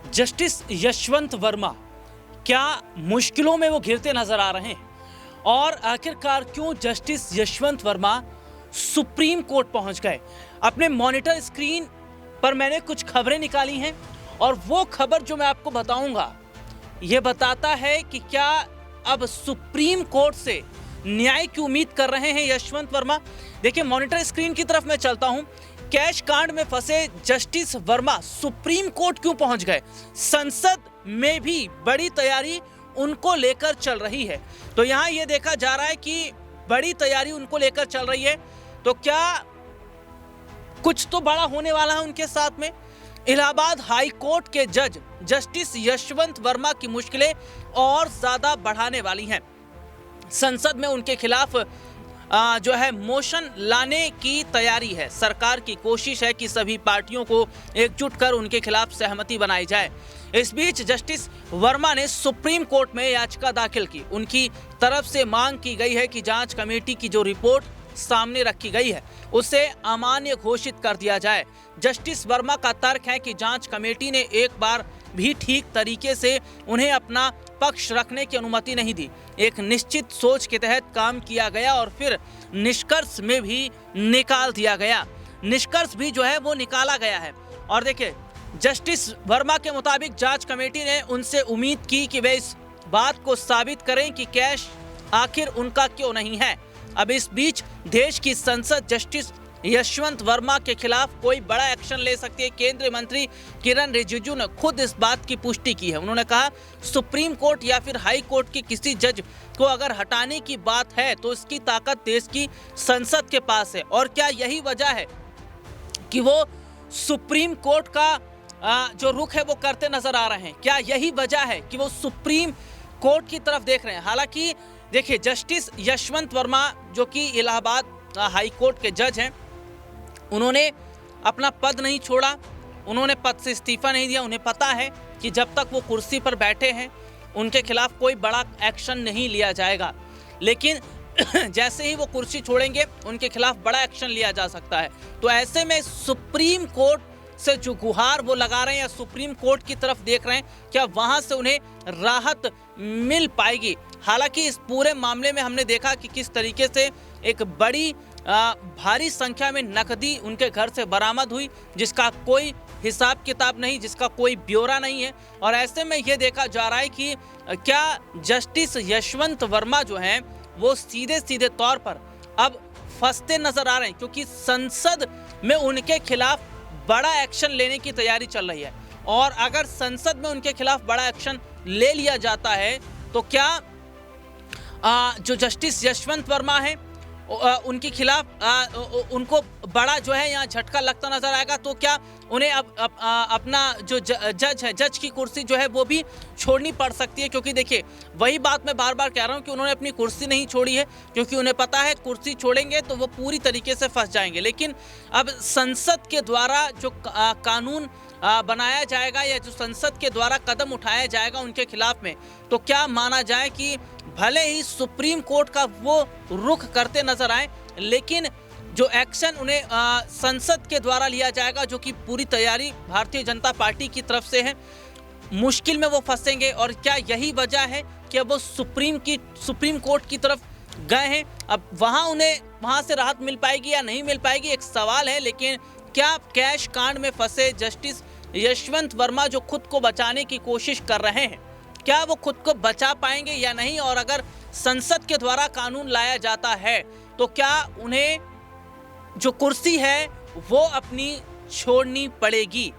Justice Yashwant Verma क्या मुश्किलों में वो घिरते नजर आ रहे हैं? और आखिरकार क्यों justice Yashwant Verma supreme court पहुंच गए? अपने मॉनिटर स्क्रीन पर मैंने कुछ खबरें निकाली हैं और वो खबर जो मैं आपको बताऊंगा ये बताता है कि क्या अब सुप्रीम कोर्ट से न्याय की उम्मीद कर रहे हैं यशवंत वर्मा। देखिए, मॉनिटर स्क्रीन की तरफ मैं चलता हूं। कैश कांड में फंसे जस्टिस वर्मा सुप्रीम कोर्ट क्यों पहुंच गए? संसद में भी बड़ी तैयारी उनको लेकर चल रही है। तो यहां यह देखा जा रहा है कि बड़ी तैयारी उनको लेकर चल रही है, तो क्या कुछ तो बड़ा होने वाला है उनके साथ में। इलाहाबाद हाई कोर्ट के जज जस्टिस यशवंत वर्मा की मुश्किलें और ज्यादा बढ़ाने वाली हैं। संसद में उनके खिलाफ जो है मोशन लाने की तैयारी है। सरकार की कोशिश है कि सभी पार्टियों को एकजुट कर उनके खिलाफ सहमति बनाई जाए। इस बीच जस्टिस वर्मा ने सुप्रीम कोर्ट में याचिका दाखिल की। उनकी तरफ से मांग की गई है कि जांच कमेटी की जो रिपोर्ट सामने रखी गई है उसे अमान्य घोषित कर दिया जाए। जस्टिस वर्मा का तर्क है कि जांच कमेटी ने एक बार भी ठीक तरीके से उन्हें अपना पक्ष रखने की अनुमति नहीं दी। एक निश्चित सोच के तहत काम किया गया और फिर निष्कर्ष में भी निकाल दिया गया। निष्कर्ष भी जो है वो निकाला गया है। और देखिए, जस्टिस वर्मा के मुताबिक जांच कमेटी ने उनसे उम्मीद की कि वे इस बात को साबित करें कि कैश आखिर उनका क्यों नहीं है। अब इस बीच देश की संसद जस्टिस यशवंत वर्मा के खिलाफ कोई बड़ा एक्शन ले सकती है। केंद्रीय मंत्री किरण रिजिजू ने खुद इस बात की पुष्टि की है। उन्होंने कहा, सुप्रीम कोर्ट या फिर हाई कोर्ट के किसी जज को अगर हटाने की बात है तो इसकी ताकत देश की संसद के पास है। और क्या यही वजह है कि वो सुप्रीम कोर्ट का जो रुख है वो करते नजर आ रहे हैं? क्या यही वजह है कि वो सुप्रीम कोर्ट की तरफ देख रहे हैं? हालांकि देखिए, जस्टिस यशवंत वर्मा जो कि इलाहाबाद हाई कोर्ट के जज हैं, उन्होंने अपना पद नहीं छोड़ा, उन्होंने पद से इस्तीफा नहीं दिया। उन्हें पता है कि जब तक वो कुर्सी पर बैठे हैं उनके खिलाफ कोई बड़ा एक्शन नहीं लिया जाएगा, लेकिन जैसे ही वो कुर्सी छोड़ेंगे उनके खिलाफ बड़ा एक्शन लिया जा सकता है। तो ऐसे में सुप्रीम कोर्ट से जो गुहार वो लगा रहे हैं या सुप्रीम कोर्ट की तरफ देख रहे हैं, क्या वहां से उन्हें राहत मिल पाएगी? हालांकि इस पूरे मामले में हमने देखा कि किस तरीके से एक बड़ी भारी संख्या में नकदी उनके घर से बरामद हुई, जिसका कोई हिसाब किताब नहीं, जिसका कोई ब्यौरा नहीं है। और ऐसे में यह देखा जा रहा है कि क्या जस्टिस यशवंत वर्मा जो हैं वो सीधे सीधे तौर पर अब फंसते नजर आ रहे हैं, क्योंकि संसद में उनके खिलाफ बड़ा एक्शन लेने की तैयारी चल रही है। और अगर संसद में उनके खिलाफ बड़ा एक्शन ले लिया जाता है तो क्या जो जस्टिस यशवंत वर्मा है उनके खिलाफ उनको बड़ा जो है यहाँ झटका लगता नजर आएगा? तो क्या उन्हें अब अपना जो जज है, जज की कुर्सी जो है वो भी छोड़नी पड़ सकती है? क्योंकि देखिए, वही बात मैं बार बार कह रहा हूँ कि उन्होंने अपनी कुर्सी नहीं छोड़ी है, क्योंकि उन्हें पता है कुर्सी छोड़ेंगे तो वो पूरी तरीके से फंस जाएंगे। लेकिन अब संसद के द्वारा जो कानून बनाया जाएगा या जो संसद के द्वारा कदम उठाया जाएगा उनके खिलाफ में, तो क्या माना जाए कि भले ही सुप्रीम कोर्ट का वो रुख करते नजर आए, लेकिन जो एक्शन उन्हें संसद के द्वारा लिया जाएगा, जो कि पूरी तैयारी भारतीय जनता पार्टी की तरफ से है, मुश्किल में वो फंसेंगे। और क्या यही वजह है कि अब वो सुप्रीम कोर्ट की तरफ गए हैं? अब वहां से राहत मिल पाएगी या नहीं मिल पाएगी, एक सवाल है। लेकिन क्या कैश कांड में फंसे जस्टिस यशवंत वर्मा जो खुद को बचाने की कोशिश कर रहे हैं, क्या वो खुद को बचा पाएंगे या नहीं? और अगर संसद के द्वारा कानून लाया जाता है तो क्या उन्हें जो कुर्सी है वो अपनी छोड़नी पड़ेगी?